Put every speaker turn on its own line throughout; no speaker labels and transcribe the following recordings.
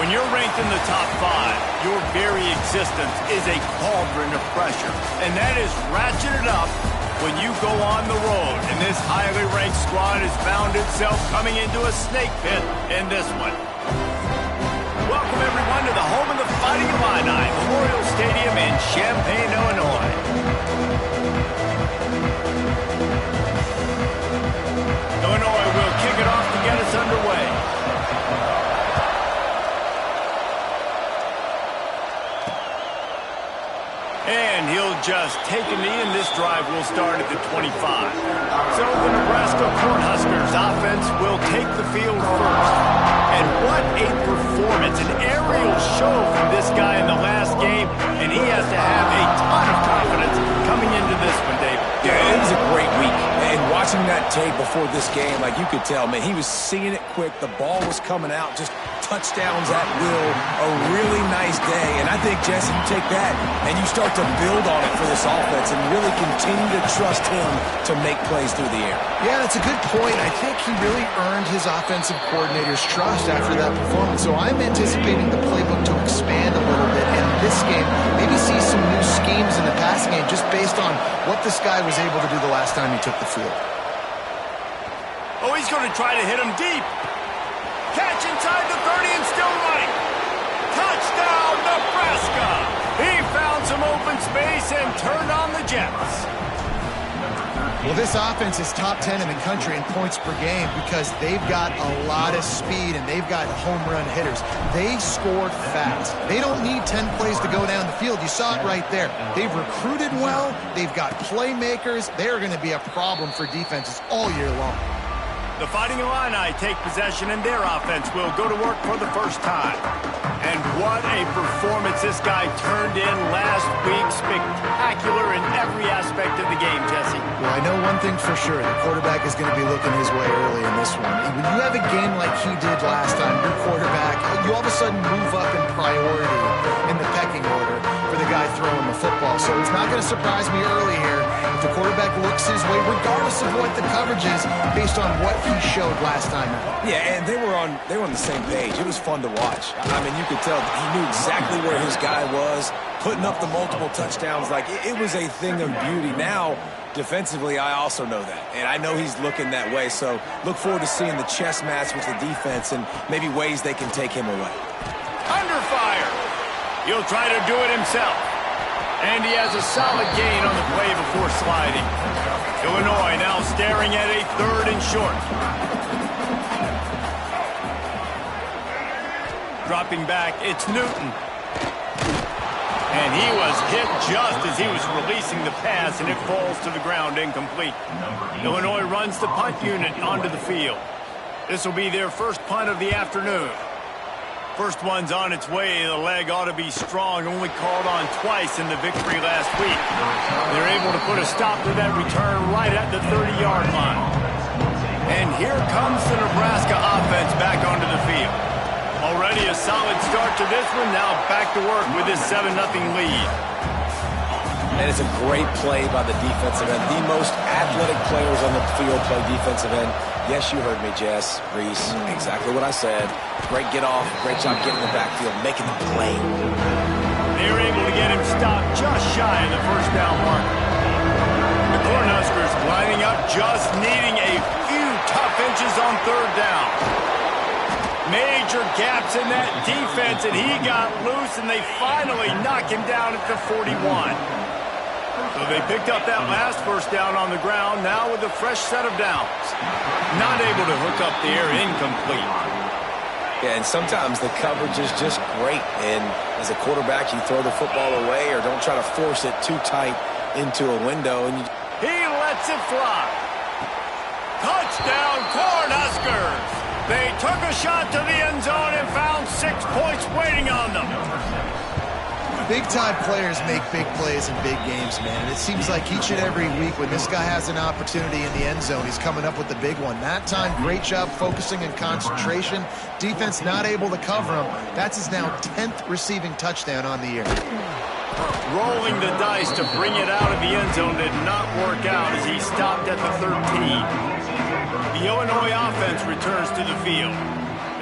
When you're ranked in the top 5, your very existence is a cauldron of pressure. And that is ratcheted up when you go on the road. And this highly ranked squad has found itself coming into a snake pit in this one. Welcome, everyone, to the home of the Fighting Illini, Memorial Stadium in Champaign, Illinois. Illinois will kick it off to get us underway. And he'll just take a knee, and this drive will start at the 25. So the Nebraska Cornhuskers offense will take the field first. And what a performance, an aerial show from this guy in the last game, and he has to have a ton of confidence coming into this one, Dave.
Yeah, it was a great week. And watching that tape before this game, like you could tell, man, he was seeing it quick. The ball was coming out, just touchdowns at will. A really nice day. And I think, Jesse, you take that and you start to build on it for this offense and really continue to trust him to make plays through the air.
Yeah, that's a good point. I think he really earned his offensive coordinator's trust after that performance. So I'm anticipating the playbook to expand a little bit in this game. Maybe see some new schemes in the passing game just based on what this guy was able to do the last time he took the field.
Oh, he's going to try to hit him deep. Catch inside the 30 and still running. Touchdown, Nebraska. He found some open space and turned on the Jets.
Well, this offense is top 10 in the country in points per game because they've got a lot of speed and they've got home run hitters. They scored fast. They don't need 10 plays to go down the field. You saw it right there. They've recruited well. They've got playmakers. They're going to be a problem for defenses all year long.
The Fighting Illini take possession, and their offense will go to work for the first time. And what a performance this guy turned in last week. Spectacular in every aspect of the game, Jesse.
Well, I know one thing for sure. The quarterback is going to be looking his way early in this one. When you have a game like he did last time, your quarterback, you all of a sudden move up in priority in the pecking order for the guy throwing the football. So it's not going to surprise me early here if the quarterback looks his way, regardless of what the coverage is, based on what he showed last time out.
Yeah, and they were on the same page. It was fun to watch. I mean, you could tell he knew exactly where his guy was, putting up the multiple touchdowns. Like, it was a thing of beauty. Now, defensively, I also know that, and I know he's looking that way. So look forward to seeing the chess match with the defense and maybe ways they can take him away.
Under fire. He'll try to do it himself. And he has a solid gain on the play before sliding. Illinois now staring at a 3rd and short. Dropping back, it's Newton. And he was hit just as he was releasing the pass, and it falls to the ground incomplete. Illinois runs the punt unit onto the field. This will be their first punt of the afternoon. First one's on its way. The leg ought to be strong. Only called on twice in the victory last week. They're able to put a stop to that return right at the 30-yard line. And here comes the Nebraska offense back onto the field. Already a solid start to this one. Now back to work with this 7-0 lead.
And it's a great play by the defensive end. The most athletic players on the field play defensive end. Yes, you heard me, Jess, Reese. Exactly what I said. Great get off. Great job getting in the backfield, making the play.
They were able to get him stopped just shy of the first down mark. The Cornhuskers lining up, just needing a few tough inches on 3rd down. Major gaps in that defense, and he got loose, and they finally knock him down at the 41. So they picked up that last first down on the ground, now with a fresh set of downs. Not able to hook up there, incomplete.
Yeah, and sometimes the coverage is just great. And as a quarterback, you throw the football away or don't try to force it too tight into a window. And
he lets it fly. Touchdown, Cornhuskers! They took a shot to the end zone and found 6 points waiting on them.
Big-time players make big plays in big games, man. And it seems like each and every week when this guy has an opportunity in the end zone, he's coming up with the big one. That time, great job focusing and concentration. Defense not able to cover him. That's his now 10th receiving touchdown on the year.
Rolling the dice to bring it out of the end zone did not work out as he stopped at the 13. The Illinois offense returns to the field.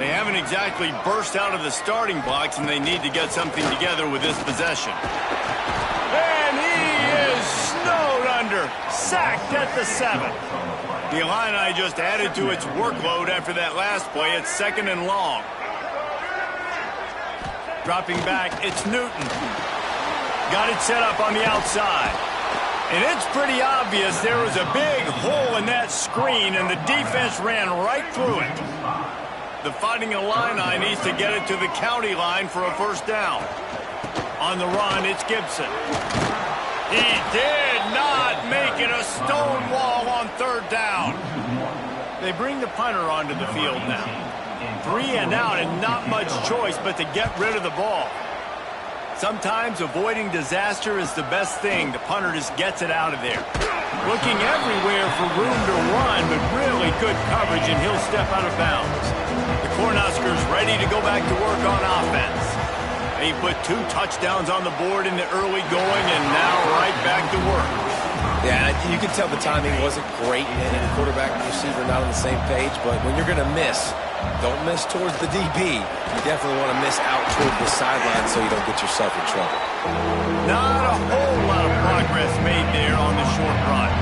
They haven't exactly burst out of the starting blocks, and they need to get something together with this possession. And he is snowed under, sacked at the 7. The Illini just added to its workload after that last play. It's 2nd and long. Dropping back, it's Newton. Got it set up on the outside. And it's pretty obvious there was a big hole in that screen, and the defense ran right through it. The Fighting Illini needs to get it to the county line for a first down. On the run, it's Gibson. He did not make it a stone wall on 3rd down. They bring the punter onto the field now. 3 and out, and not much choice but to get rid of the ball. Sometimes avoiding disaster is the best thing. The punter just gets it out of there. Looking everywhere for room to run, but really good coverage, and he'll step out of bounds. The Cornhuskers ready to go back to work on offense. They put 2 touchdowns on the board in the early going, and now right back to work.
Yeah, you can tell the timing wasn't great, and the quarterback and receiver not on the same page, but when you're going to miss, don't miss towards the DB. You definitely want to miss out toward the sideline so you don't get yourself in trouble.
Not a whole lot of progress made there on the short run.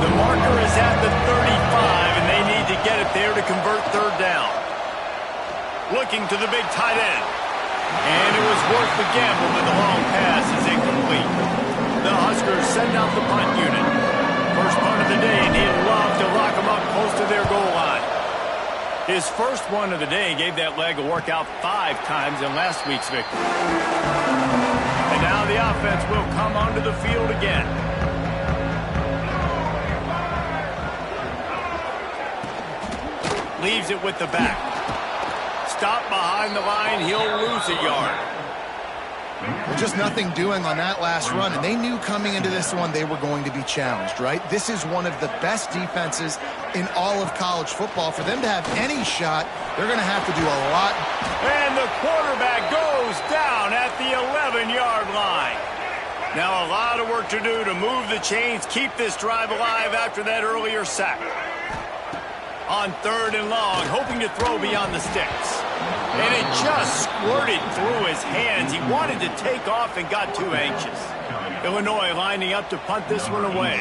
The marker is at the 35, and they need to get it there to convert 3rd down. Looking to the big tight end. And it was worth the gamble, but the long pass is incomplete. The Huskers send out the punt unit. First punt of the day, and he'd love to lock them up close to their goal line. His first one of the day gave that leg a workout 5 times in last week's victory. And now the offense will come onto the field again. Leaves it with the back. Stop behind the line, he'll lose a yard.
Well, just nothing doing on that last run, and they knew coming into this one they were going to be challenged, right? This is one of the best defenses in all of college football. For them to have any shot, they're going to have to do a lot.
And the quarterback goes down at the 11-yard line. Now a lot of work to do to move the chains, keep this drive alive after that earlier sack. On 3rd and long, hoping to throw beyond the sticks. And it just squirted through his hands. He wanted to take off and got too anxious. Illinois lining up to punt this one away.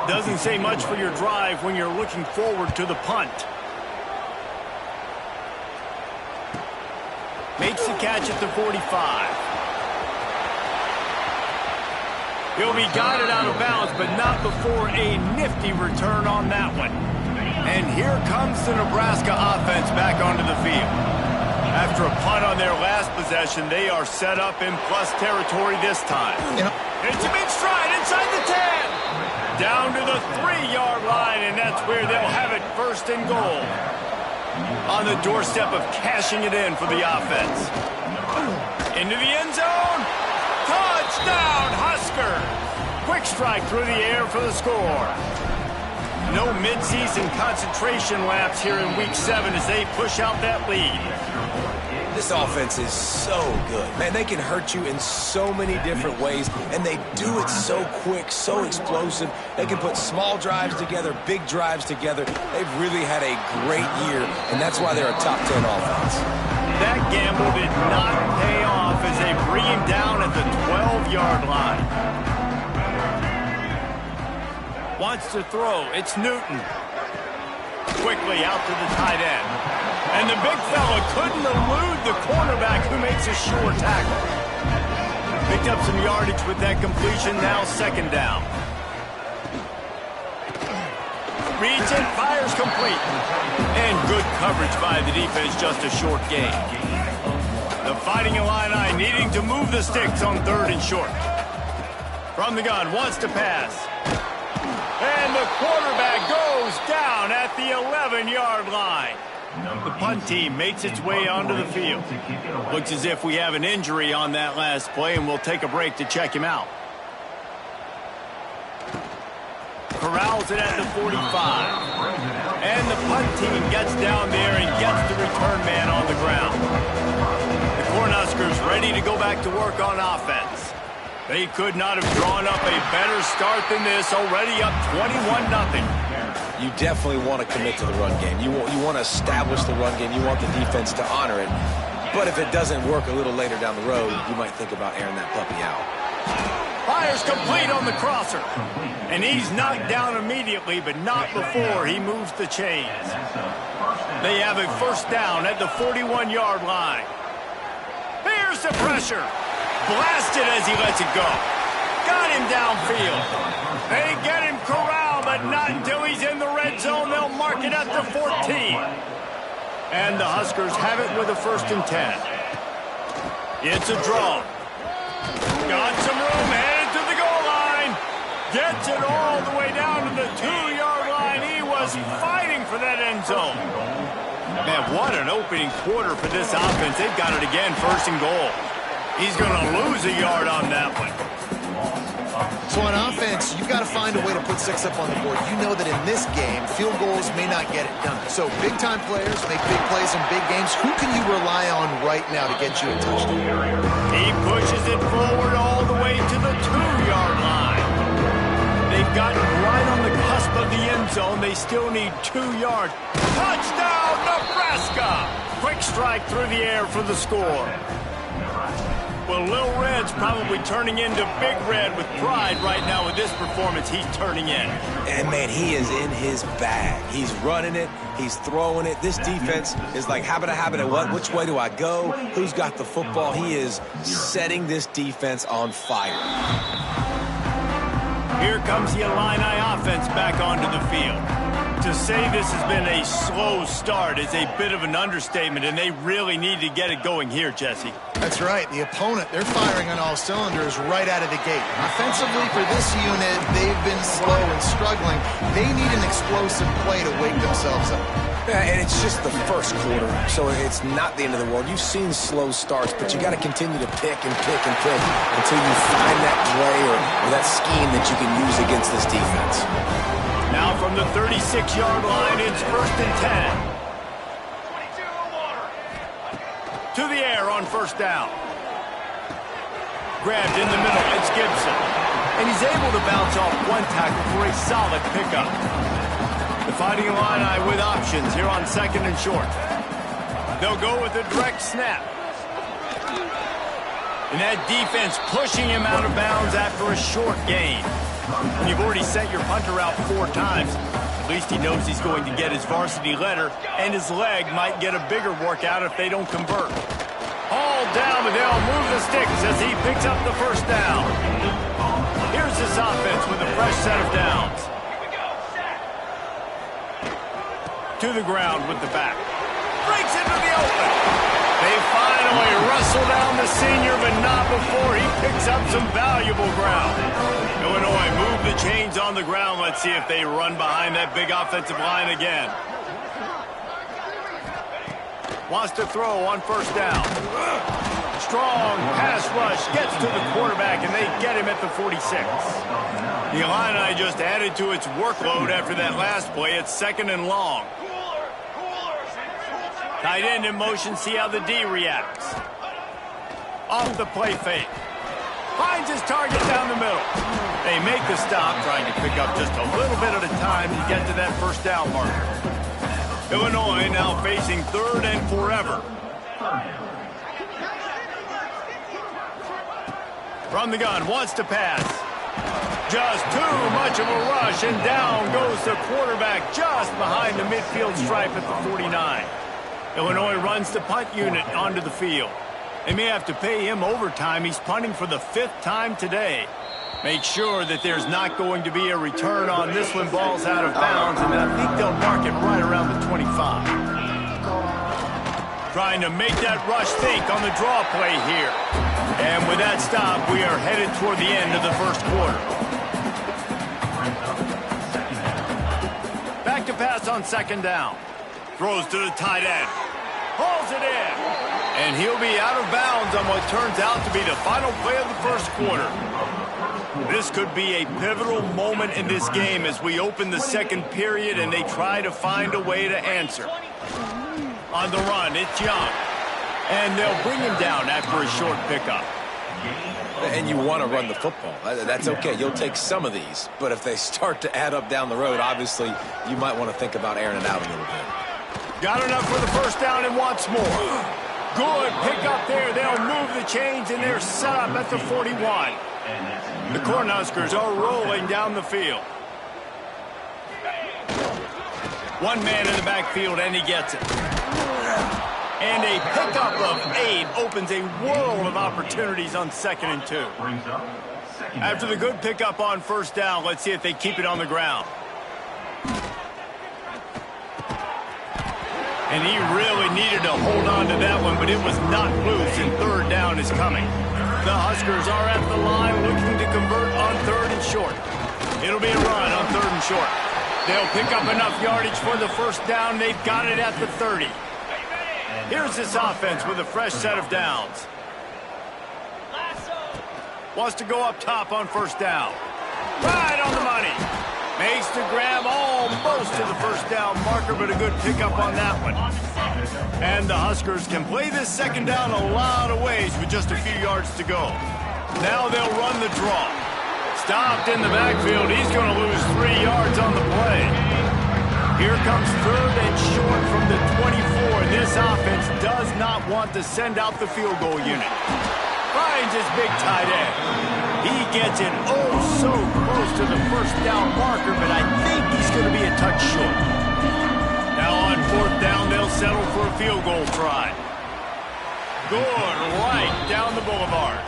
Doesn't say much for your drive when you're looking forward to the punt. Makes the catch at the 45. He'll be guided out of bounds, but not before a nifty return on that one. And here comes the Nebraska offense back onto the field. After a punt on their last possession, they are set up in plus territory this time. It's a big stride inside the 10. Down to the 3-yard line, and that's where they'll have it 1st and goal. On the doorstep of cashing it in for the offense. Into the end zone. Touchdown, Husker. Quick strike through the air for the score. No midseason concentration laps here in Week 7 as they push out that lead.
This offense is so good. Man, they can hurt you in so many different ways, and they do it so quick, so explosive. They can put small drives together, big drives together. They've really had a great year, and that's why they're a top 10 offense.
That gamble did not pay off as they bring him down at the 12-yard line. Wants to throw. It's Newton. Quickly out to the tight end. And the big fella couldn't elude the cornerback who makes a sure tackle. Picked up some yardage with that completion. Now 2nd down. Reads it, fires complete. And good coverage by the defense, just a short gain. The Fighting Illini needing to move the sticks on 3rd and short. From the gun, wants to pass. And the quarterback goes down at the 11-yard line. The punt team makes its way onto the field. Looks as if we have an injury on that last play, and we'll take a break to check him out. Corrals it at the 45. And the punt team gets down there and gets the return man on the ground. The Cornhuskers ready to go back to work on offense. They could not have drawn up a better start than this, already up 21-0.
you definitely want to commit to the run game. You want to establish the run game. You want the defense to honor it. But if it doesn't work a little later down the road, you might think about airing that puppy out.
Fires complete on the crosser. And he's knocked down immediately, but not before he moves the chains. They have a first down at the 41-yard line. Here's the pressure. Blasted as he lets it go. Got him downfield. They get him corralled, but not until he's in the red zone. They'll mark it at the 14. And the Huskers have it with a 1st and 10. It's a draw. Got some room, headed to the goal line. Gets it all the way down to the 2-yard line. He was fighting for that end zone. Man, what an opening quarter for this offense. They've got it again, 1st and goal. He's going to lose a yard on that one.
So on offense, you've got to find a way to put 6 up on the board. You know that in this game, field goals may not get it done. So big-time players make big plays in big games. Who can you rely on right now to get you a touchdown?
He pushes it forward all the way to the 2-yard line. They've gotten right on the cusp of the end zone. They still need 2 yards. Touchdown, Nebraska! Quick strike through the air for the score. Well, Lil Red's probably turning into Big Red with pride right now with this performance he's turning in.
And, man, he is in his bag. He's running it. He's throwing it. This defense is like, habit, what? Which way do I go? Who's got the football? He is setting this defense on fire.
Here comes the Illini offense back onto the field. To say this has been a slow start is a bit of an understatement, and they really need to get it going here, Jesse.
That's right. The opponent, they're firing on all cylinders right out of the gate. Offensively, for this unit, they've been slow and struggling. They need an explosive play to wake themselves up.
Yeah, and it's just the first quarter, so it's not the end of the world. You've seen slow starts, but you got to continue to pick and pick and pick until you find that play or that scheme that you can use against this defense.
Now from the 36-yard line, it's 1st and 10. To the air on 1st down. Grabbed in the middle, it's Gibson. And he's able to bounce off one tackle for a solid pickup. The Fighting Illini with options here on 2nd and short. They'll go with a direct snap. And that defense pushing him out of bounds after a short gain. And you've already sent your punter out 4 times. At least he knows he's going to get his varsity letter, and his leg might get a bigger workout if they don't convert. All down, but they'll move the sticks as he picks up the 1st down. Here's this offense with a fresh set of downs. To the ground with the back. Breaks into the open. They finally wrestle down the senior, but not before he picks up some valuable ground. Illinois move the chains on the ground. Let's see if they run behind that big offensive line again. Wants to throw on 1st down. Strong pass rush gets to the quarterback, and they get him at the 46. The Illini just added to its workload after that last play. It's 2nd and long. Tight end in motion, see how the D reacts. Off the play fake. Finds his target down the middle. They make the stop, trying to pick up just a little bit at a time to get to that 1st down marker. Illinois now facing 3rd and forever. From the gun, wants to pass. Just too much of a rush, and down goes the quarterback just behind the midfield stripe at the 49. Illinois runs the punt unit onto the field. They may have to pay him overtime. He's punting for the 5th time today. Make sure that there's not going to be a return on this when ball's out of bounds, and I think they'll mark it right around the 25. Trying to make that rush think on the draw play here. And with that stop, we are headed toward the end of the 1st quarter. Back to pass on 2nd down. Throws to the tight end. Hauls it in. And he'll be out of bounds on what turns out to be the final play of the 1st quarter. This could be a pivotal moment in this game as we open the 2nd period and they try to find a way to answer. On the run, it's Young. And they'll bring him down after a short pickup.
And you want to run the football. That's okay. You'll take some of these. But if they start to add up down the road, obviously, you might want to think about airing it out a little bit.
Got enough for the first down and wants more. Good pick up there. They'll move the chains, and they're set up at the 41. The Cornhuskers are rolling down the field. One man in the backfield, and he gets it. And a pickup of 8 opens a world of opportunities on 2nd and 2. After the good pickup on first down, let's see if they keep it on the ground. And he really needed to hold on to that one, but it was not loose, and 3rd down is coming. The Huskers are at the line looking to convert on 3rd and short. It'll be a run on 3rd and short. They'll pick up enough yardage for the first down. They've got it at the 30. Here's this offense with a fresh set of downs. Wants to go up top on first down. Right on the money. Makes the grab almost to the first down marker, but a good pickup on that one. And the Huskers can play this second down a lot of ways with just a few yards to go. Now they'll run the draw. Stopped in the backfield. He's going to lose 3 yards on the play. Here comes 3rd and short from the 24. This offense does not want to send out the field goal unit. Finds his big tight end. He gets it oh so close to the first down marker, but I think he's going to be a touch short. Now on 4th down, they'll settle for a field goal try. Good right down the boulevard.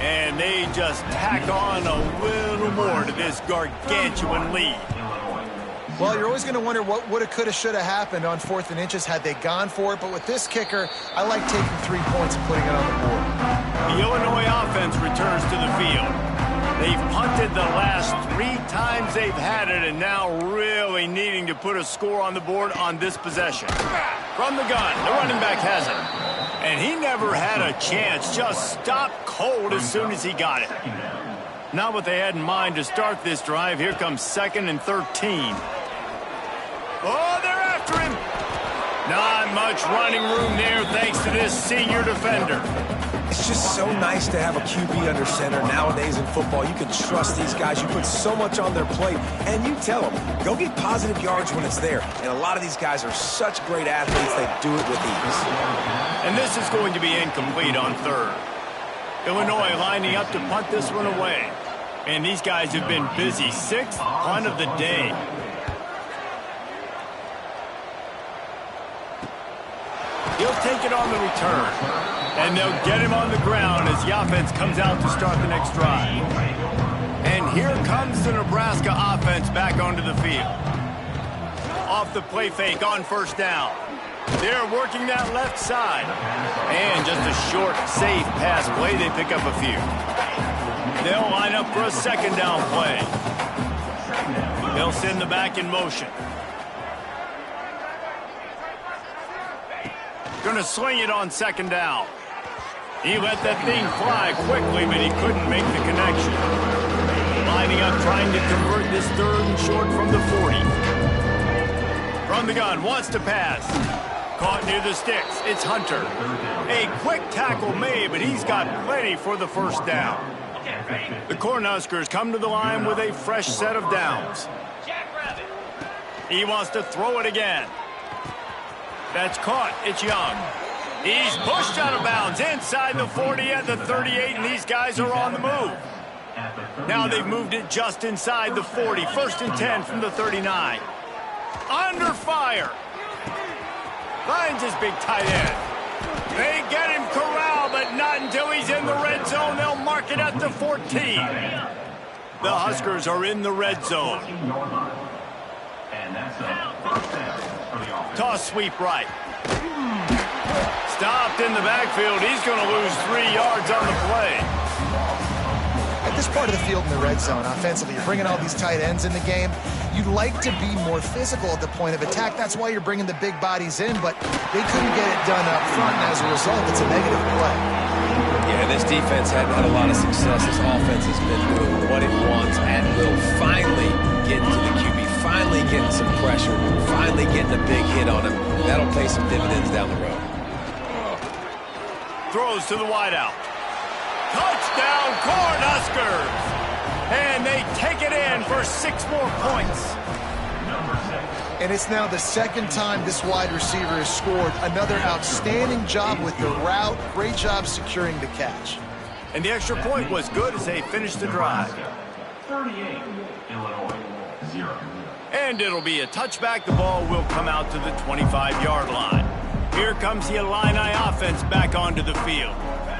And they just tack on a little more to this gargantuan lead.
Well, you're always going to wonder what woulda, coulda, shoulda happened on 4th and inches had they gone for it. But with this kicker, I like taking 3 points and putting it on the board.
The Illinois offense returns to the field. They've punted the last 3 times they've had it, and now really needing to put a score on the board on this possession. From the gun, the running back has it. And he never had a chance, just stopped cold as soon as he got it. Not what they had in mind to start this drive. Here comes 2nd and 13. Oh, they're after him. Not much running room there thanks to this senior defender.
It's just so nice to have a QB under center. Nowadays in football, you can trust these guys. You put so much on their plate, and you tell them, go get positive yards when it's there. And a lot of these guys are such great athletes, they do it with ease.
And this is going to be incomplete on 3rd. Illinois lining up to punt this one away. And these guys have been busy. 6th punt of the day. He'll take it on the return. And they'll get him on the ground as the offense comes out to start the next drive. And here comes the Nebraska offense back onto the field. Off the play fake on first down. They're working that left side. And just a short, safe pass play. They pick up a few. They'll line up for a second down play. They'll send the back in motion. Going to sling it on second down. He let that thing fly quickly, but he couldn't make the connection. Lining up, trying to convert this 3rd and short from the 40. From the gun, wants to pass. Caught near the sticks. It's Hunter. A quick tackle made, but he's got plenty for the first down. The Cornhuskers come to the line with a fresh set of downs. He wants to throw it again. That's caught. It's Young. He's pushed out of bounds inside the 40 at the 38, and these guys are on the move. Now they've moved it just inside the 40. 1st and 10 from the 39. Under fire. Finds his big tight end. They get him corralled, but not until he's in the red zone. They'll mark it at the 14. The Huskers are in the red zone. Toss sweep right. Stopped in the backfield. He's going to lose 3 yards on the play.
At this part of the field in the red zone, offensively, you're bringing all these tight ends in the game. You'd like to be more physical at the point of attack. That's why you're bringing the big bodies in, but they couldn't get it done up front, and as a result, it's a negative play.
Yeah, this defense hadn't had a lot of success. This offense has been doing what it wants and will finally get to the QB, finally getting some pressure, finally getting a big hit on him. That'll pay some dividends down the road.
Throws to the wideout. Touchdown, Cornhuskers! And they take it in for 6 more points.
And it's now the second time this wide receiver has scored. Another outstanding job with the route. Great job securing the catch.
And the extra point was good as they finished the drive.
38, Illinois, 0.
And it'll be a touchback. The ball will come out to the 25-yard line. Here comes the Illini offense back onto the field.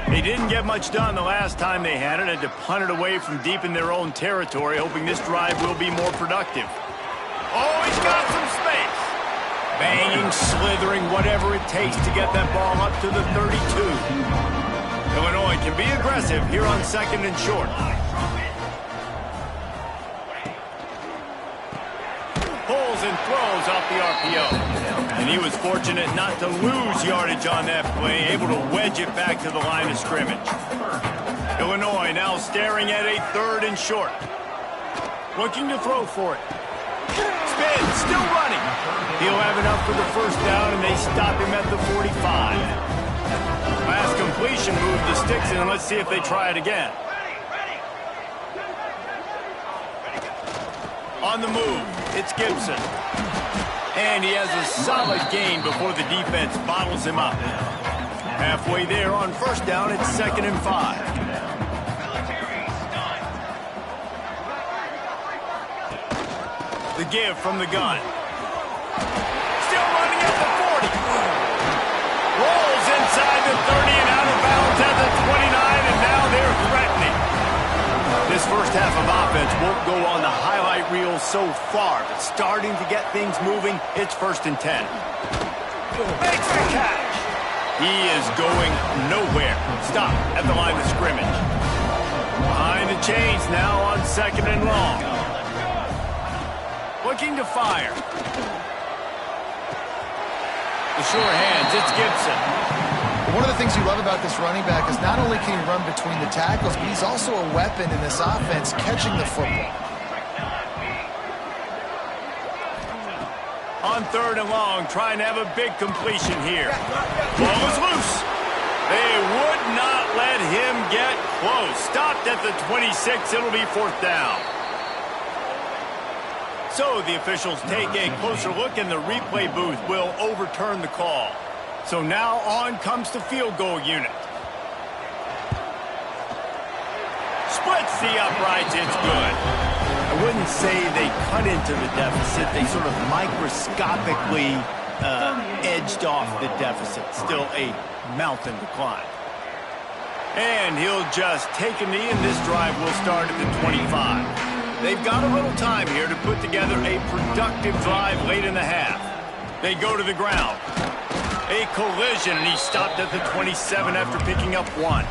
They didn't get much done the last time they had it. Had to punt it away from deep in their own territory, hoping this drive will be more productive. Oh, he's got some space. Banging, slithering, whatever it takes to get that ball up to the 32. Illinois can be aggressive here on 2nd and short. Pulls and throws off the RPO. And he was fortunate not to lose yardage on that play, able to wedge it back to the line of scrimmage. Illinois now staring at a 3rd and short. Looking to throw for it. Spin, still running. He'll have enough for the 1st down, and they stop him at the 45. Last completion moved the sticks, and let's see if they try it again. On the move, it's Gibson. And he has a solid gain before the defense bottles him up. Halfway there on 1st down, it's 2nd and 5. The give from the gun. Still running at the 40. Rolls inside the 30 and out of bounds at the 29, and now they're threatening. This first half of offense won't go on the highlight reel so far, but starting to get things moving, it's 1st and 10. Makes the catch. He is going nowhere. Stop at the line of scrimmage. Behind the chains now on 2nd and long. Looking to fire. The sure hands, it's Gibson.
One of the things you love about this running back is not only can he run between the tackles, but he's also a weapon in this offense catching the football.
On 3rd and long, trying to have a big completion here. Ball is loose. They would not let him get close. Stopped at the 26. It'll be 4th down. So the officials take a closer look, and the replay booth will overturn the call. So now on comes the field goal unit. Splits the uprights. It's good. I wouldn't say they cut into the deficit. They sort of microscopically edged off the deficit. Still a mountain to climb. And he'll just take a knee, and this drive will start at the 25. They've got a little time here to put together a productive drive late in the half. They go to the ground. A collision, and he stopped at the 27 after picking up 1.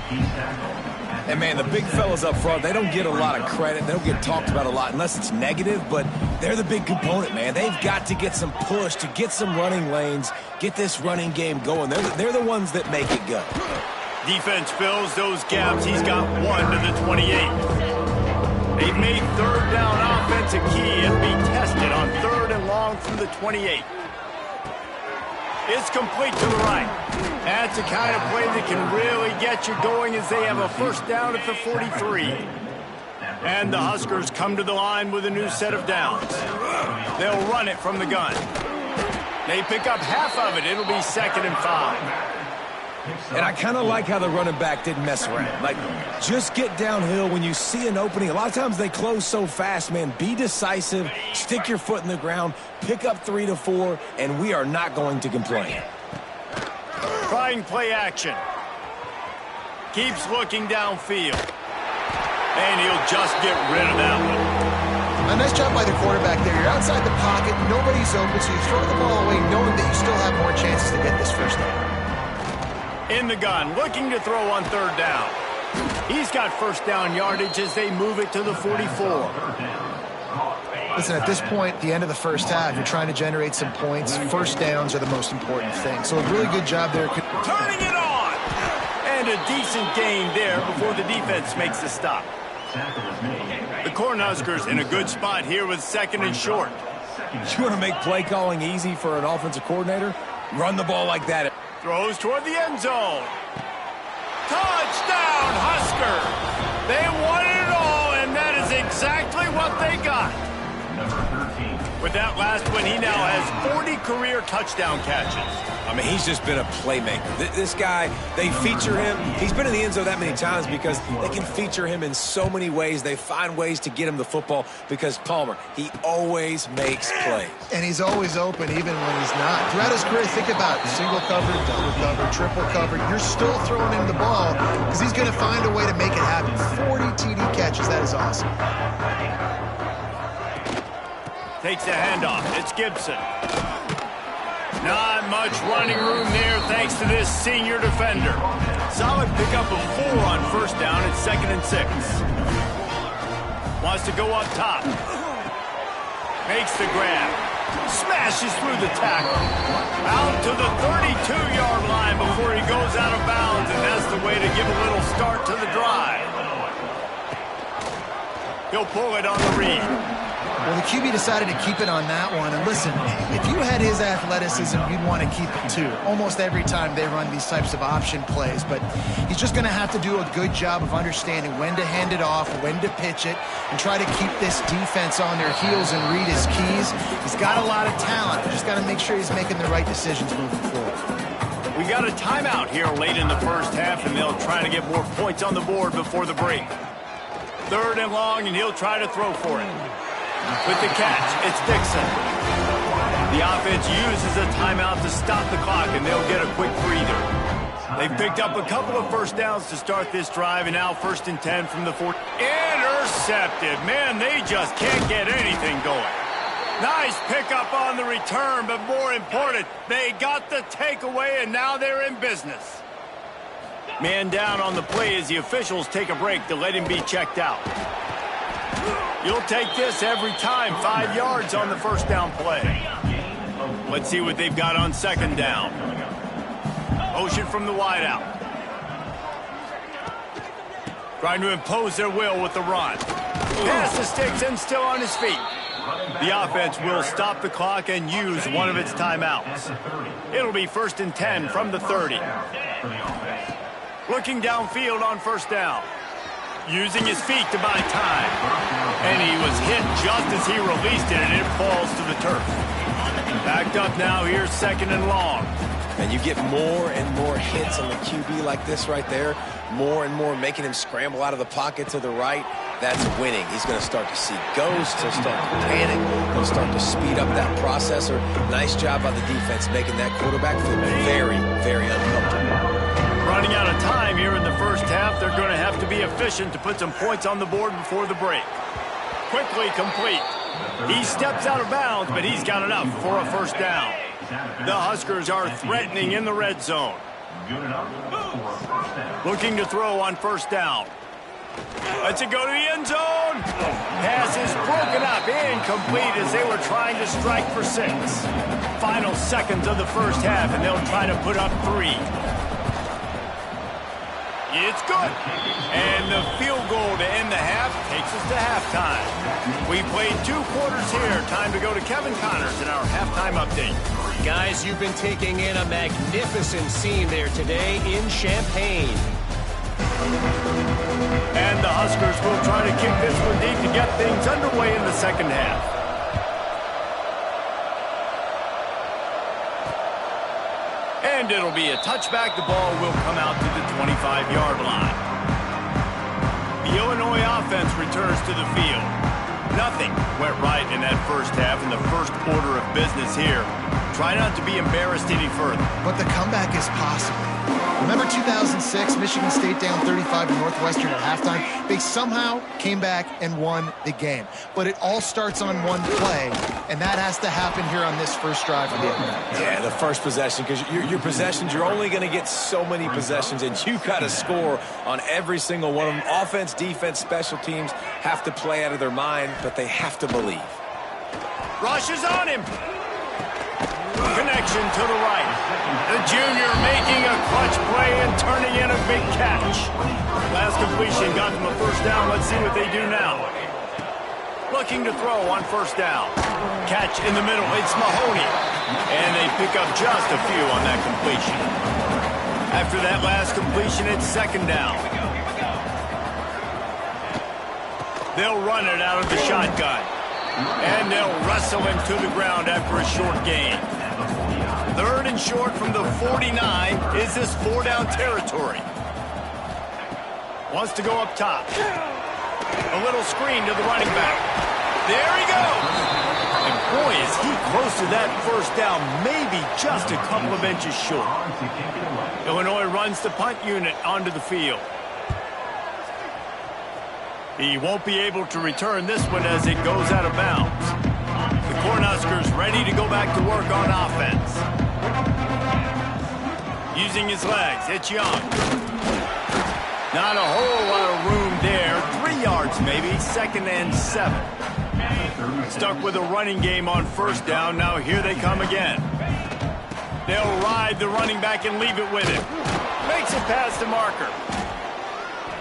And, man, the big fellas up front, they don't get a lot of credit. They don't get talked about a lot unless it's negative, but they're the big component, man. They've got to get some push, to get some running lanes, get this running game going. They're the ones that make it go.
Defense fills those gaps. He's got 1 to the 28. They've made 3rd down offense a key and be tested on 3rd and long from the 28. It's complete to the right. That's the kind of play that can really get you going as they have a 1st down at the 43. And the Huskers come to the line with a new set of downs. They'll run it from the gun. They pick up half of it. It'll be 2nd and 5.
And I kind of like how the running back didn't mess around. Like, just get downhill when you see an opening. A lot of times they close so fast, man. Be decisive, stick your foot in the ground, pick up 3 to 4, and we are not going to complain.
Trying play action. Keeps looking downfield. And he'll just get rid of that one.
A nice job by the quarterback there. You're outside the pocket, nobody's open, so you throw the ball away knowing that you still have more chances to get this 1st down.
In the gun, looking to throw on 3rd down. He's got 1st down yardage as they move it to the 44.
Listen, at this point, the end of the 1st half, you're trying to generate some points. 1st downs are the most important thing. So a really good job there.
Turning it on! And a decent gain there before the defense makes the stop. The Cornhuskers in a good spot here with 2nd and short.
You want to make play calling easy for an offensive coordinator? Run the ball like that.
Throws toward the end zone. Touchdown, Husker! They wanted it all, and that is exactly what they got.
Number 13.
With that last one, he now has 40 career touchdown catches.
I mean, he's just been a playmaker. This guy, they feature him. He's been in the end zone that many times because they can feature him in so many ways. They find ways to get him the football because Palmer, he always makes plays.
And he's always open even when he's not. Throughout his career, think about single cover, double cover, triple cover. You're still throwing him the ball because he's going to find a way to make it happen. 40 TD catches. That is awesome.
Takes the handoff. It's Gibson. Not much running room there thanks to this senior defender. Solid pickup of 4 on first down at 2nd and 6. Wants to go up top. Makes the grab. Smashes through the tackle. Out to the 32-yard line before he goes out of bounds, and that's the way to give a little start to the drive. He'll pull it on the read.
Well, the QB decided to keep it on that one. And listen, if you had his athleticism, you'd want to keep it too. Almost every time they run these types of option plays. But he's just going to have to do a good job of understanding when to hand it off, when to pitch it, and try to keep this defense on their heels and read his keys. He's got a lot of talent. Just got to make sure he's making the right decisions moving forward.
We got a timeout here late in the first half, and they'll try to get more points on the board before the break. 3rd and long, and he'll try to throw for it. With the catch, it's Dixon. The offense uses a timeout to stop the clock, and they'll get a quick breather. They've picked up a couple of first downs to start this drive, and now 1st and 10 from the 40. Intercepted. Man, they just can't get anything going. Nice pickup on the return, but more important, they got the takeaway, and now they're in business. Man down on the play as the officials take a break to let him be checked out. You'll take this every time. 5 yards on the first down play. Let's see what they've got on 2nd down. Motion from the wideout. Trying to impose their will with the run. Pass the sticks and still on his feet. The offense will stop the clock and use one of its timeouts. It'll be 1st and 10 from the 30. Looking downfield on 1st down. Using his feet to buy time. And he was hit just as he released it, and it falls to the turf. Backed up now, here's 2nd and long.
And you get more and more hits on the QB like this right there. More and more making him scramble out of the pocket to the right. That's winning. He's going to start to see ghosts. He'll start to panic. He'll start to speed up that processor. Nice job by the defense making that quarterback feel very, very uncomfortable.
Running out of time here in the first half. They're going to have to be efficient to put some points on the board before the break. Quickly complete. He steps out of bounds, but he's got enough for a 1st down. The Huskers are threatening in the red zone. Looking to throw on 1st down. Let's it go to the end zone. Pass is broken up, incomplete as they were trying to strike for 6. Final seconds of the first half, and they'll try to put up 3. It's good. And the field goal to end the half takes us to halftime. We played 2 quarters here. Time to go to Kevin Connors in our halftime update.
Guys, you've been taking in a magnificent scene there today in Champaign.
And the Huskers will try to kick this one deep to get things underway in the 2nd half. And it'll be a touchback. The ball will come out to the 25-yard line. The Illinois offense returns to the field. Nothing went right in that first half in the first order of business here. Try not to be embarrassed any further.
But the comeback is possible. Remember 2006, Michigan State down 35 to Northwestern at halftime? They somehow came back and won the game. But it all starts on one play, and that has to happen here on this first drive of the offense.
Yeah, the first possession, because your possessions, you're only going to get so many possessions, and you got to score on every single one of them. Offense, defense, special teams have to play out of their mind, but they have to believe.
Rushes on him. Connection to the right. The junior making a clutch play and turning in a big catch. Last completion got them a 1st down. Let's see what they do now. Looking to throw on 1st down. Catch in the middle. It's Mahoney. And they pick up just a few on that completion. After that last completion, it's second down. They'll run it out of the shotgun. And they'll wrestle him to the ground after a short gain. Third and short from the 49. Is this four-down territory? Wants to go up top. A little screen to the running back. There he goes. And boy, is he close to that first down, maybe just a couple of inches short. Illinois runs the punt unit onto the field. He won't be able to return this one as it goes out of bounds. The Cornhuskers ready to go back to work on offense. Using his legs, it's Young. Not a whole lot of room there. 3 yards maybe, second and 7. Stuck with a running game on first down. Now here they come again. They'll ride the running back and leave it with him. Makes it past the marker.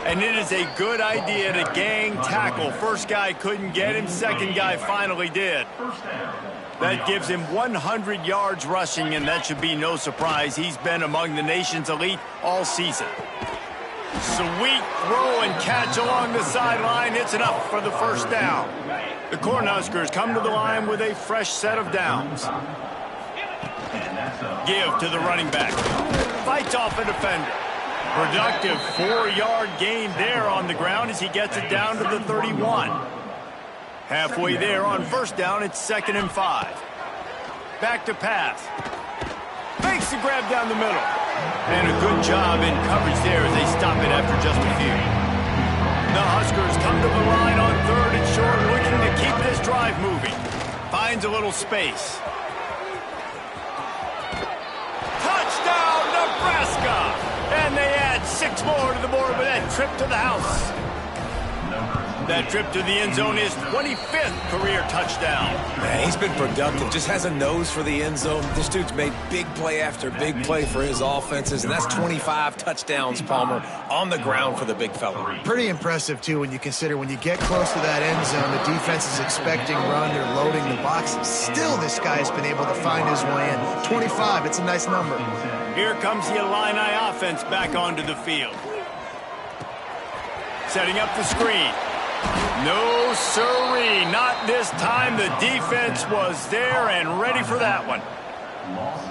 And it is a good idea to gang tackle. First guy couldn't get him. Second guy finally did. That gives him 100 yards rushing, and that should be no surprise. He's been among the nation's elite all season. Sweet throw and catch along the sideline. It's enough for the first down. The Cornhuskers come to the line with a fresh set of downs. Give to the running back. Fights off a defender. Productive 4-yard gain there on the ground as he gets it down to the 31. Halfway there on first down, it's second and 5. Back to pass. Makes the grab down the middle. And a good job in coverage there as they stop it after just a few. The Huskers come to the line on third and short, looking to keep this drive moving. Finds a little space. Touchdown, Nebraska! And they add 6 more to the board with that trip to the house. That trip to the end zone is 25th career touchdown.
Man, he's been productive. Just has a nose for the end zone. This dude's made big play after big play for his offenses, and that's 25 touchdowns, Palmer, on the ground for the big fella.
Pretty impressive, too, when you consider when you get close to that end zone, the defense is expecting run, they're loading the box. Still, this guy has been able to find his way in. 25, it's a nice number.
Here comes the Illini offense back onto the field. Setting up the screen. No, sirree, not this time. The defense was there and ready for that one.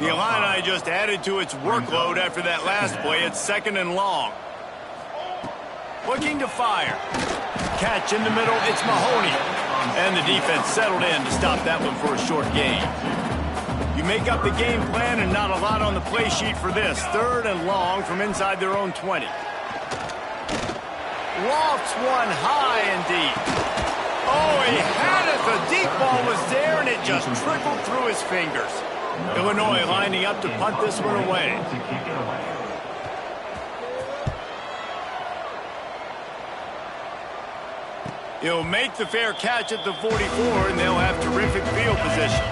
The Illini just added to its workload after that last play. It's second and long. Looking to fire. Catch in the middle, it's Mahoney. And the defense settled in to stop that one for a short gain. You make up the game plan and not a lot on the play sheet for this. Third and long from inside their own 20. Lofts one high and deep. Oh, he had it. The deep ball was there, and it just trickled through his fingers. Illinois lining up to punt this one away. He'll make the fair catch at the 44, and they'll have terrific field position.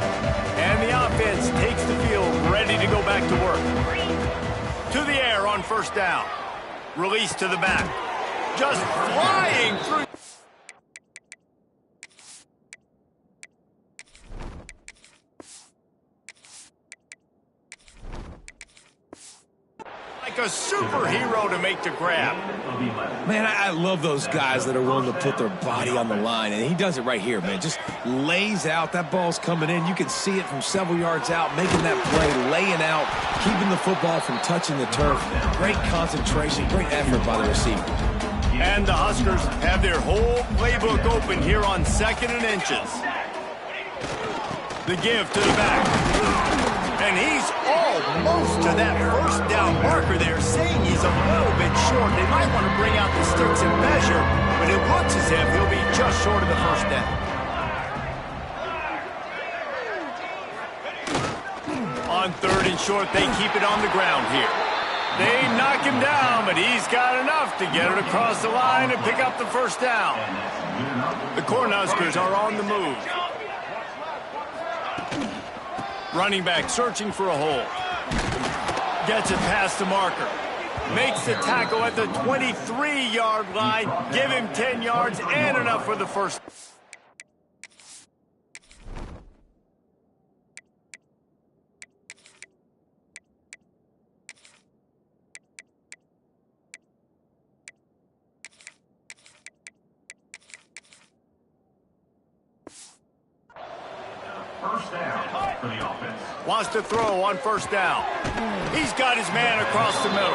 And the offense takes the field, ready to go back to work. To the air on first down. Release to the back. Just flying through. Like a superhero to make the grab.
Man, I love those guys that are willing to put their body on the line, and he does it right here, man. Just lays out. That ball's coming in. You can see it from several yards out, making that play, laying out, keeping the football from touching the turf. Great concentration, great effort by the receiver.
And the Huskers have their whole playbook open here on second and inches. The give to the back. And he's almost to that first down marker there, saying he's a little bit short. They might want to bring out the sticks and measure, but it looks as if he'll be just short of the first down. On third and short, they keep it on the ground here. They knock him down, but he's got enough to get it across the line and pick up the first down. The Cornhuskers are on the move. Running back searching for a hole. Gets it past the marker. Makes the tackle at the 23-yard line. Give him 10 yards and enough for the first. Wants to throw on first down. He's got his man across the middle.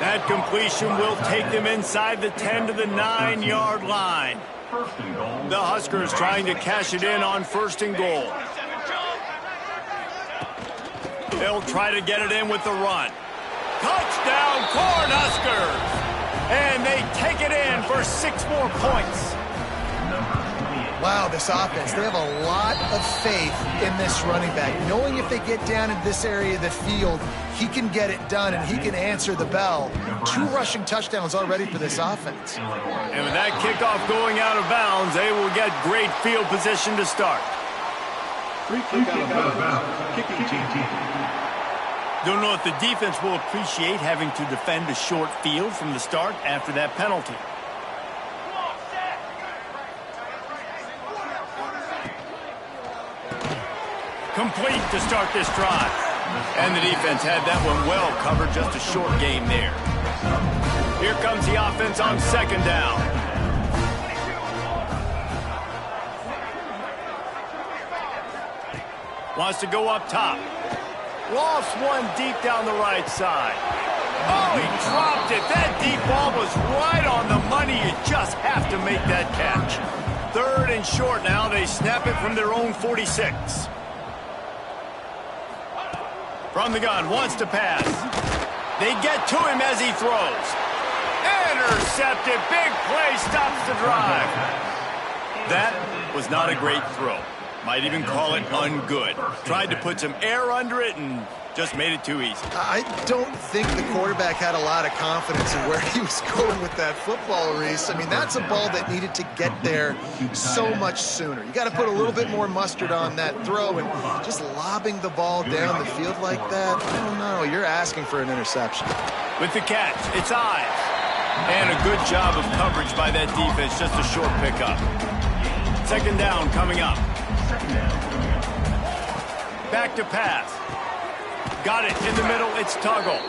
That completion will take them inside the 10 to the 9-yard line. The Huskers trying to cash it in on first and goal. They'll try to get it in with the run. Touchdown, Cornhuskers! And they take it in for 6 more points.
Wow, this offense, they have a lot of faith in this running back. Knowing if they get down in this area of the field, he can get it done and he can answer the bell. 2 rushing touchdowns already for this offense.
And with that kickoff going out of bounds, they will get great field position to start.
Free kick out of bounds. Kicking team.
Don't know if the defense will appreciate having to defend a short field from the start after that penalty. Complete to start this drive. And the defense had that one well covered, just a short game there. Here comes the offense on second down. Wants to go up top. Lofts one deep down the right side. Oh, he dropped it. That deep ball was right on the money. You just have to make that catch. 3rd and short now. They snap it from their own 46. From the gun, wants to pass. They get to him as he throws. Intercepted. Big play, stops the drive. That was not a great throw. Might even call it ungood. Tried to put some air under it and just made it too easy.
I don't think the quarterback had a lot of confidence in where he was going with that football, Reese. I mean, that's a ball that needed to get there so much sooner. You got to put a little bit more mustard on that throw, and just lobbing the ball down the field like that, I don't know. You're asking for an interception.
With the catch, it's Ives. And a good job of coverage by that defense, just a short pickup. Second down coming up. Back to pass. Got it in the middle. It's Tuggle.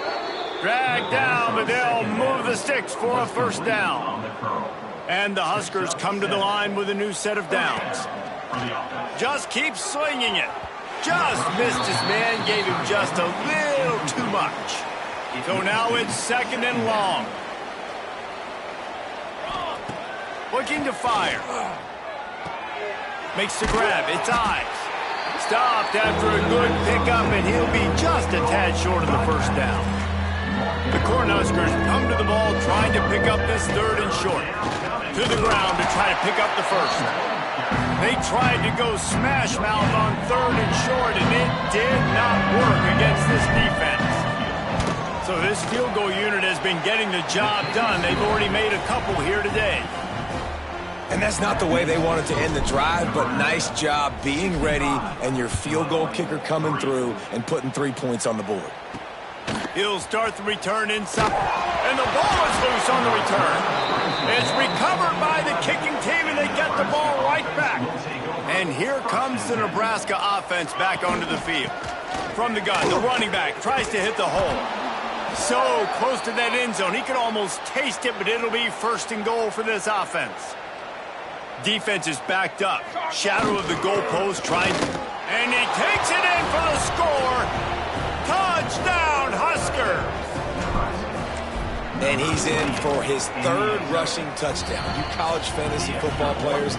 Dragged down, but they'll move the sticks for a first down. And the Huskers come to the line with a new set of downs. Just keeps swinging it. Just missed his man. Gave him just a little too much. So now it's second and long. Looking to fire. Makes the grab. It's Ives. Stopped after a good pickup, and he'll be just a tad short of the first down. The Cornhuskers come to the ball trying to pick up this 3rd and short. To the ground to try to pick up the first. They tried to go smash mouth on 3rd and short, and it did not work against this defense. So this field goal unit has been getting the job done. They've already made a couple here today.
And that's not the way they wanted to end the drive, but nice job being ready and your field goal kicker coming through and putting 3 points on the board.
He'll start the return inside, and the ball is loose on the return. It's recovered by the kicking team, and they get the ball right back. And here comes the Nebraska offense back onto the field. From the gun, the running back tries to hit the hole. So close to that end zone, he could almost taste it, but it'll be first and goal for this offense. Defense is backed up. Shadow of the goalpost trying. And he takes it in for the score. Touchdown, Huskers.
And he's in for his 3rd rushing touchdown. You college fantasy football players,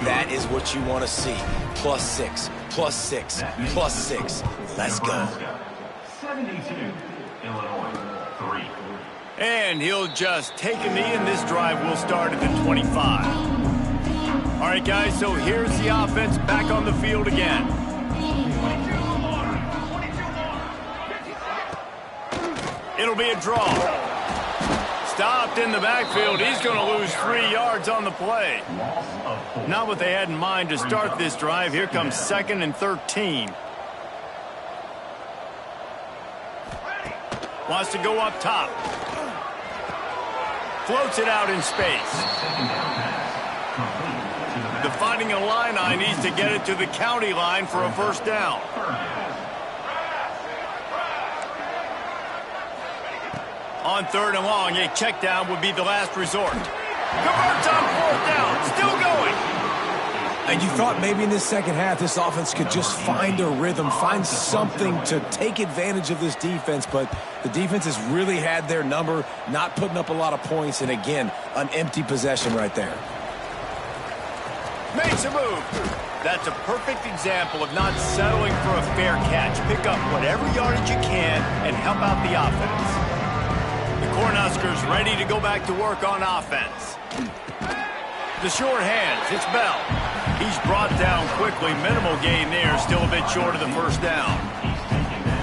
that is what you want to see. +6, +6, +6. Let's go.
72, Illinois, 3.
And he'll just take a knee, and this drive will start at the 25. All right, guys, so here's the offense back on the field again. It'll be a draw. Stopped in the backfield. He's going to lose 3 yards on the play. Not what they had in mind to start this drive. Here comes 2nd and 13. Wants to go up top. Floats it out in space. The Fighting Illini needs to get it to the county line for a first down. On 3rd and long, a check down would be the last resort. Converts on 4th down, still going.
And you thought maybe in this second half this offense could just find a rhythm, find something to take advantage of this defense, but the defense has really had their number, not putting up a lot of points, and again, an empty possession right there.
Makes a move. That's a perfect example of not settling for a fair catch. Pick up whatever yardage you can and help out the offense. The Cornhuskers ready to go back to work on offense. The short hands, it's Bell. He's brought down quickly. Minimal gain there, still a bit short of the first down.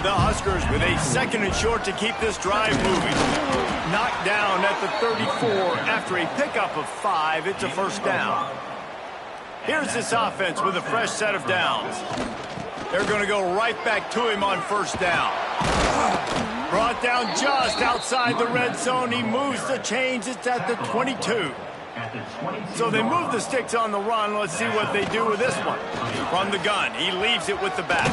The Huskers with a 2nd and short to keep this drive moving. Knocked down at the 34 after a pickup of 5. It's a first down. Here's this offense with a fresh set of downs. They're going to go right back to him on first down. Brought down just outside the red zone. He moves the chains. It's at the 22. So they move the sticks on the run. Let's see what they do with this one. From the gun, he leaves it with the back.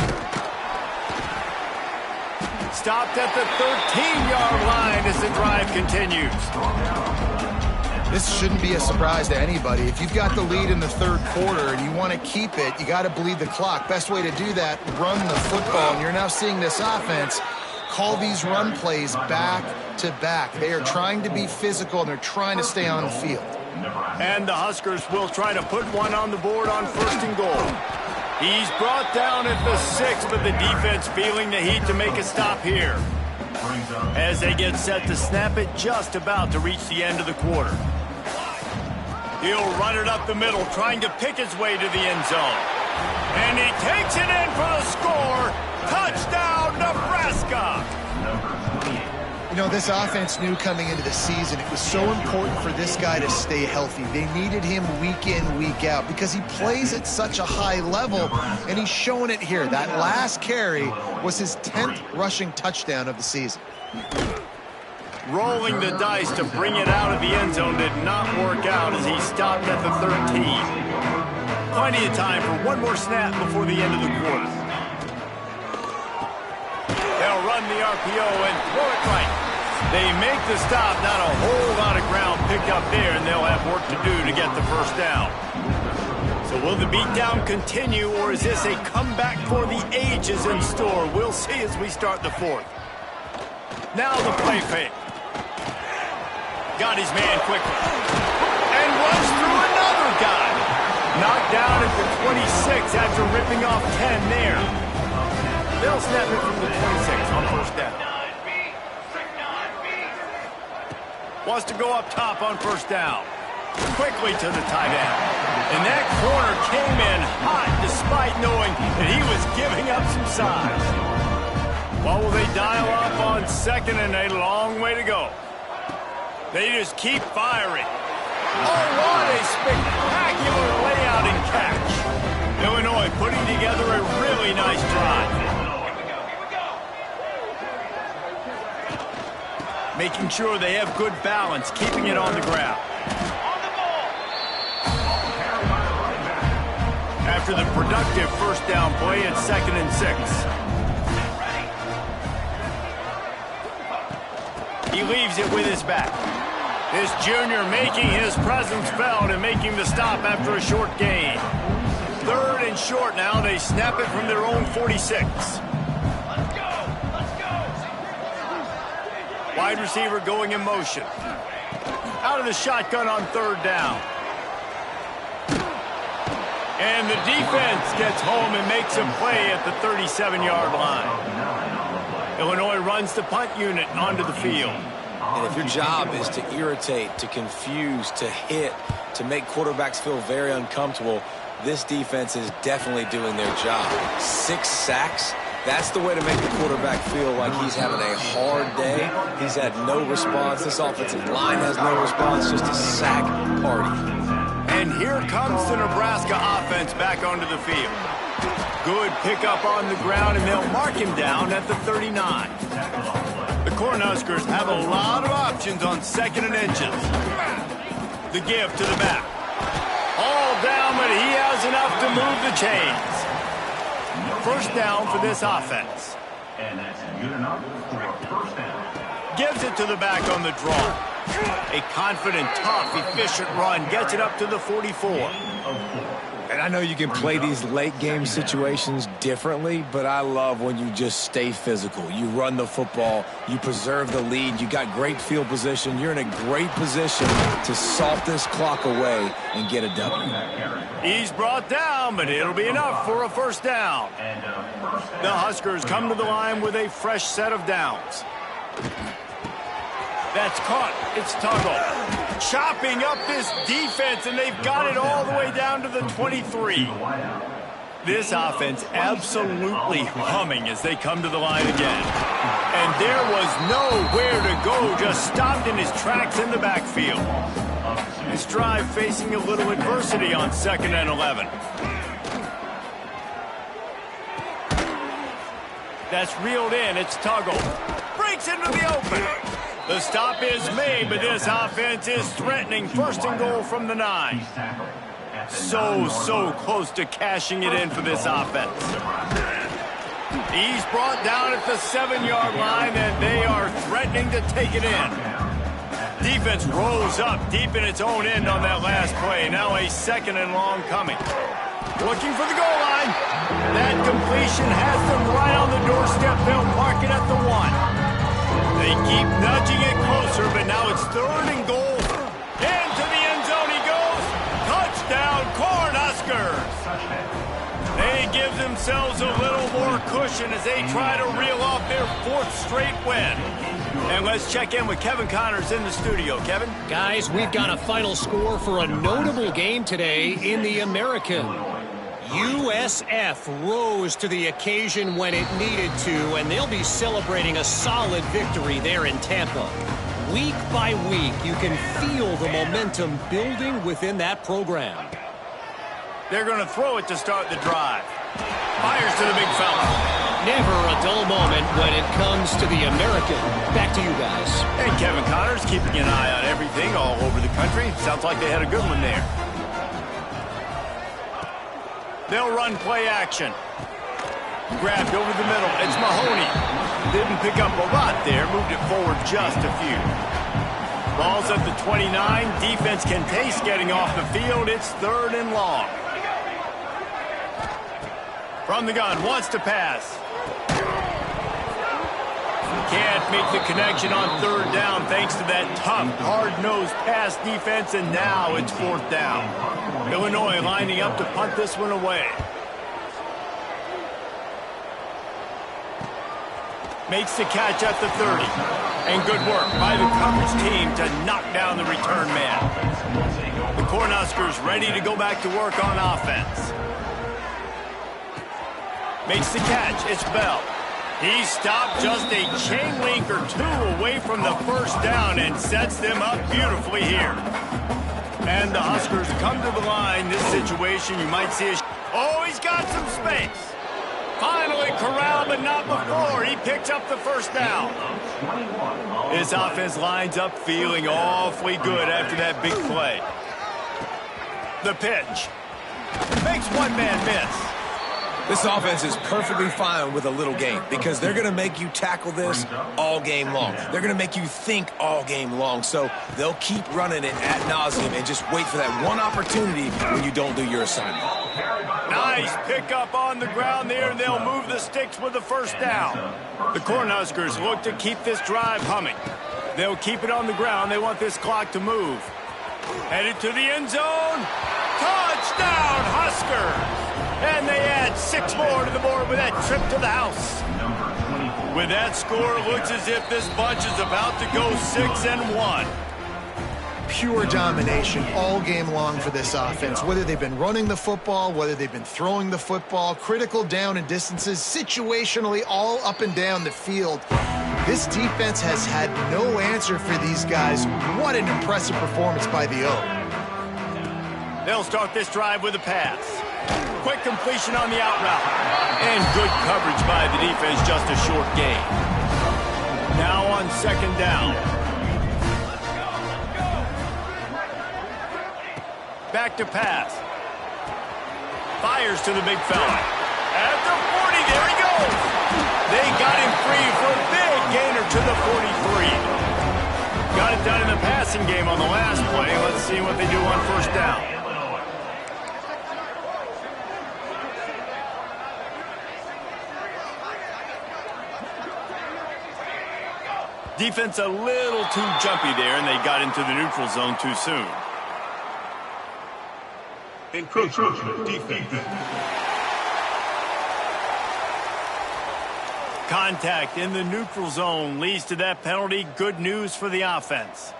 Stopped at the 13-yard line as the drive continues.
This shouldn't be a surprise to anybody. If you've got the lead in the third quarter and you want to keep it, you got to bleed the clock. Best way to do that, run the football. And you're now seeing this offense call these run plays back to back. They are trying to be physical, and they're trying to stay on the field.
And the Huskers will try to put one on the board on 1st and goal. He's brought down at the 6, but the defense feeling the heat to make a stop here. As they get set to snap it, just about to reach the end of the quarter. He'll run it up the middle, trying to pick his way to the end zone. And he takes it in for the score. Touchdown, Nebraska!
You know, this offense knew coming into the season it was so important for this guy to stay healthy. They needed him week in, week out because he plays at such a high level, and he's showing it here. That last carry was his 10th rushing touchdown of the season.
Rolling the dice to bring it out of the end zone did not work out as he stopped at the 13. Plenty of time for one more snap before the end of the quarter. They'll run the RPO and throw it right. They make the stop, not a whole lot of ground picked up there, and they'll have work to do to get the first down. So will the beatdown continue, or is this a comeback for the ages in store? We'll see as we start the 4th. Now the play fake. Got his man quickly. And runs through another guy. Knocked down at the 26 after ripping off 10 there. They'll snap it from the 26 on first down. Wants to go up top on first down. Quickly to the tight end. And that corner came in hot despite knowing that he was giving up some size. What will they dial up on 2nd and a long way to go? They just keep firing. Oh, what a spectacular layout and catch. Illinois putting together a really nice drive. Making sure they have good balance, keeping it on the ground. After the productive first down play, it's 2nd and 6. He leaves it with his back. This junior making his presence felt and making the stop after a short gain. 3rd and short now. They snap it from their own 46. Wide receiver going in motion. Out of the shotgun on 3rd down. And the defense gets home and makes a play at the 37-yard line. Illinois runs the punt unit onto the field.
And if your job is to irritate, to confuse, to hit, to make quarterbacks feel very uncomfortable, this defense is definitely doing their job. 6 sacks. That's the way to make the quarterback feel like he's having a hard day. He's had no response. This offensive line has no response, just a sack party.
And here comes the Nebraska offense back onto the field. Good pickup on the ground, and they'll mark him down at the 39. The Cornhuskers have a lot of options on 2nd and inches. The give to the back. All down, but he has enough to move the chains. First down for this offense.
And that's good enough for a first down.
Gives it to the back on the draw. A confident, tough, efficient run. Gets it up to the 44.
And I know you can play these late game situations differently, but I love when you just stay physical. You run the football, you preserve the lead, you got great field position. You're in a great position to salt this clock away and get a W.
He's brought down, but it'll be enough for a first down. The Huskers come to the line with a fresh set of downs. That's caught. It's Tuggle. Chopping up this defense, and they've got it all the way down to the 23. This offense absolutely humming as they come to the line again. And there was nowhere to go, just stopped in his tracks in the backfield. This drive facing a little adversity on 2nd and 11. That's reeled in. It's Tuggle. Breaks into the open. The stop is made, but this offense is threatening. 1st and goal from the 9. So close to cashing it in for this offense. He's brought down at the 7-yard line, and they are threatening to take it in. Defense rolls up deep in its own end on that last play. Now a 2nd and long coming. Looking for the goal line. That completion has them right on the doorstep. They'll mark it at the 1. They keep nudging it closer, but now it's 3rd and goal. Into the end zone he goes. Touchdown, Cornhuskers. They give themselves a little more cushion as they try to reel off their 4th straight win. And let's check in with Kevin Connors in the studio. Kevin?
Guys, we've got a final score for a notable game today in the American. USF rose to the occasion when it needed to, and they'll be celebrating a solid victory there in Tampa. Week by week, you can feel the momentum building within that program.
They're going to throw it to start the drive. Fires to the big fella.
Never a dull moment when it comes to the American. Back to you guys.
And Kevin Connors keeping an eye on everything all over the country. Sounds like they had a good one there. They'll run play action. Grabbed over the middle. It's Mahoney. Didn't pick up a lot there. Moved it forward just a few. Ball's at the 29. Defense can taste getting off the field. It's 3rd and long. From the gun. Wants to pass. Can't make the connection on 3rd down thanks to that tough, hard-nosed pass defense, and now it's 4th down. Illinois lining up to punt this one away. Makes the catch at the 30. And good work by the coverage team to knock down the return man. The Cornhuskers ready to go back to work on offense. Makes the catch. It's Bell. He stopped just a chain link or 2 away from the 1st down and sets them up beautifully here. And the Huskers come to the line. This situation, you might see a... Oh, he's got some space. Finally corralled, but not before. He picks up the 1st down. His offense lines up feeling awfully good after that big play. The pitch. Makes one man miss.
This offense is perfectly fine with a little game because they're going to make you tackle this all game long. They're going to make you think all game long. So they'll keep running it ad nauseum and just wait for that one opportunity when you don't do your assignment.
Nice pickup on the ground there, and they'll move the sticks with the 1st down. The Cornhuskers look to keep this drive humming. They'll keep it on the ground. They want this clock to move. Headed to the end zone. Touchdown, Huskers! And they add 6 more to the board with that trip to the house. With that score, it looks as if this bunch is about to go 6-1.
Pure domination all game long for this offense. Whether they've been running the football, whether they've been throwing the football, critical down and distances, situationally all up and down the field. This defense has had no answer for these guys. What an impressive performance by the O.
They'll start this drive with a pass. Quick completion on the out route. And good coverage by the defense, just a short gain. Now on 2nd down. Back to pass. Fires to the big fella. At the 40, there he goes. They got him free for a big gainer to the 43. Got it done in the passing game on the last play. Let's see what they do on 1st down. Defense a little too jumpy there, and they got into the neutral zone too soon.
Encroachment defense.
Contact in the neutral zone leads to that penalty. Good news for the offense.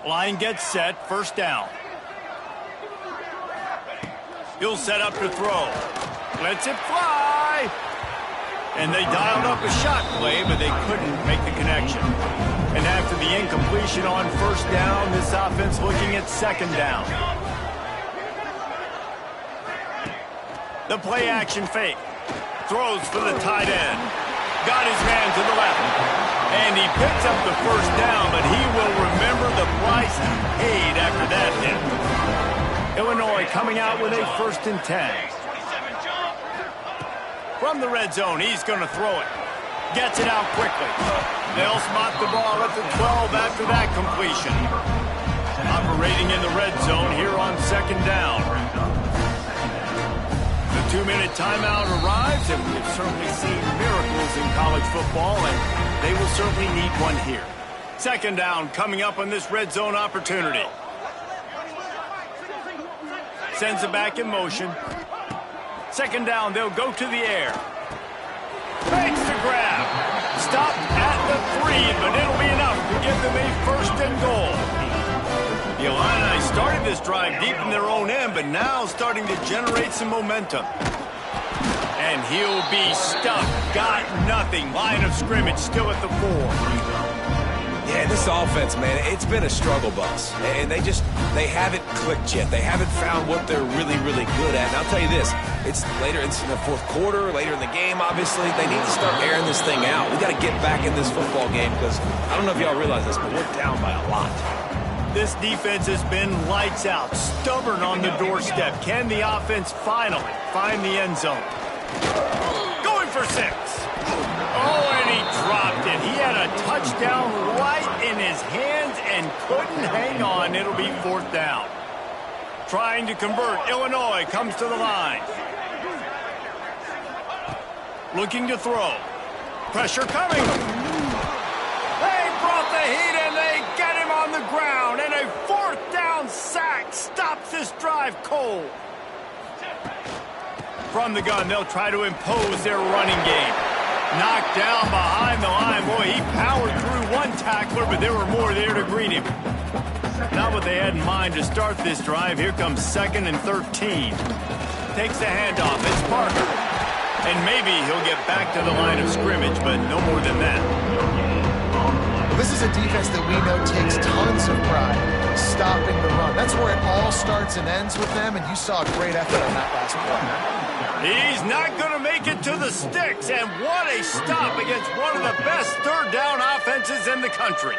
Line gets set, first down. He'll set up to throw. Lets it fly. And they dialed up a shot play, but they couldn't make the connection. And after the incompletion on first down, this offense looking at second down. The play action fake. Throws for the tight end. Got his man to the left. And he picks up the first down, but he will remember the price he paid after that hit. Illinois coming out with a 1st and 10. From the red zone, he's going to throw it. Gets it out quickly. They'll spot the ball at the 12 after that completion. Operating in the red zone here on second down. The 2-minute timeout arrives, and we've certainly seen miracles in college football, and they will certainly need one here. Second down coming up on this red zone opportunity. Sends it back in motion. Second down, they'll go to the air. Makes the grab. Stopped at the 3, but it'll be enough to give them a 1st and goal. The Illini started this drive deep in their own end, but now starting to generate some momentum. And he'll be stuck. Got nothing. Line of scrimmage still at the 4.
Yeah, this offense, man, it's been a struggle bus. And they haven't clicked yet. They haven't found what they're really, really good at. And I'll tell you this, it's in the 4th quarter, later in the game, obviously. They need to start airing this thing out. We got to get back in this football game because I don't know if y'all realize this, but we're down by a lot.
This defense has been lights out, stubborn on the doorstep. Can the offense finally find the end zone? Going for 6. Oh, and he dropped it. He had a touchdown right in his hands and couldn't hang on. It'll be 4th down. Trying to convert. Illinois comes to the line. Looking to throw. Pressure coming. They brought the heat and they get him on the ground. And a 4th down sack stops this drive cold. From the gun, they'll try to impose their running game. Knocked down behind the line. Boy, he powered through one tackler, but there were more there to greet him. Not what they had in mind to start this drive. Here comes 2nd and 13. Takes the handoff. It's Parker. And maybe he'll get back to the line of scrimmage, but no more than that.
This is a defense that we know takes tons of pride stopping the run. That's where it all starts and ends with them, and you saw a great effort on that last play.
He's not going to make it to the sticks, and what a stop against one of the best 3rd down offenses in the country.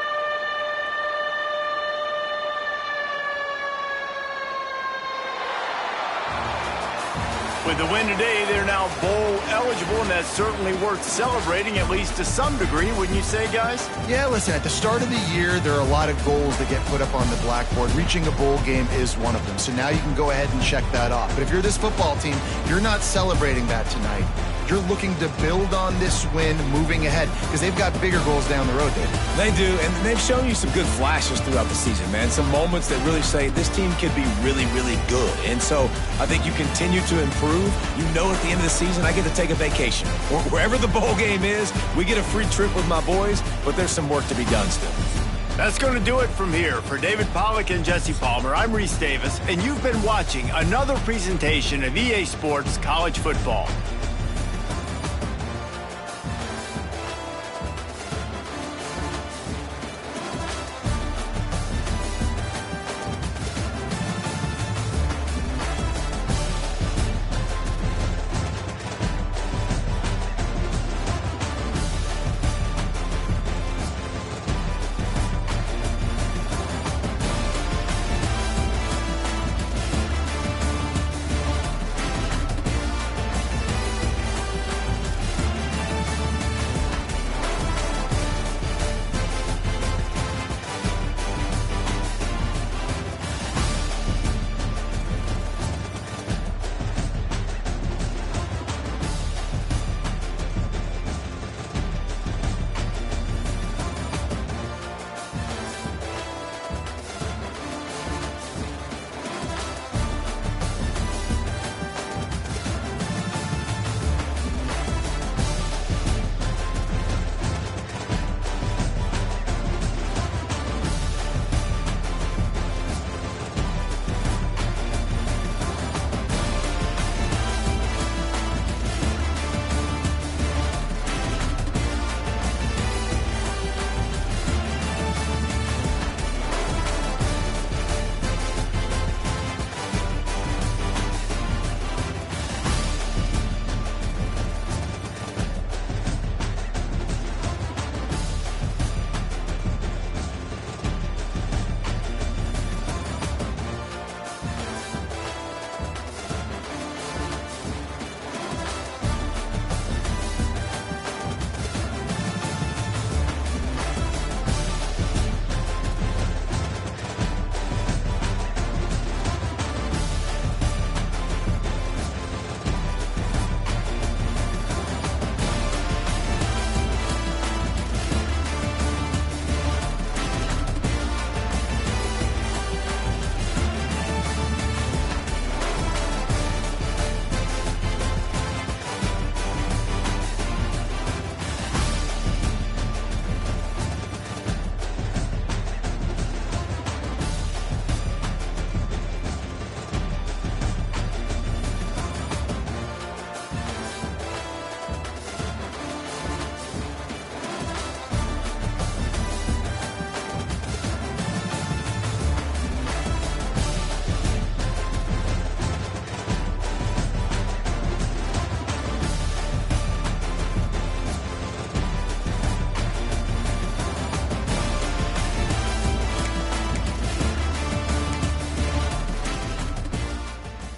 With the win today, they're now bowl eligible, and that's certainly worth celebrating, at least to some degree, wouldn't you say, guys?
Yeah, listen, at the start of the year, there are a lot of goals that get put up on the blackboard. Reaching a bowl game is one of them, so now you can go ahead and check that off. But if you're this football team, you're not celebrating that tonight. You're looking to build on this win moving ahead because they've got bigger goals down the road, David.
They do, and they've shown you some good flashes throughout the season, man. Some moments that really say this team could be really, really good. And so I think you continue to improve. You know at the end of the season, I get to take a vacation. Wherever the bowl game is, we get a free trip with my boys, but there's some work to be done still.
That's going to do it from here. For David Pollack and Jesse Palmer, I'm Reese Davis, and you've been watching another presentation of EA Sports College Football.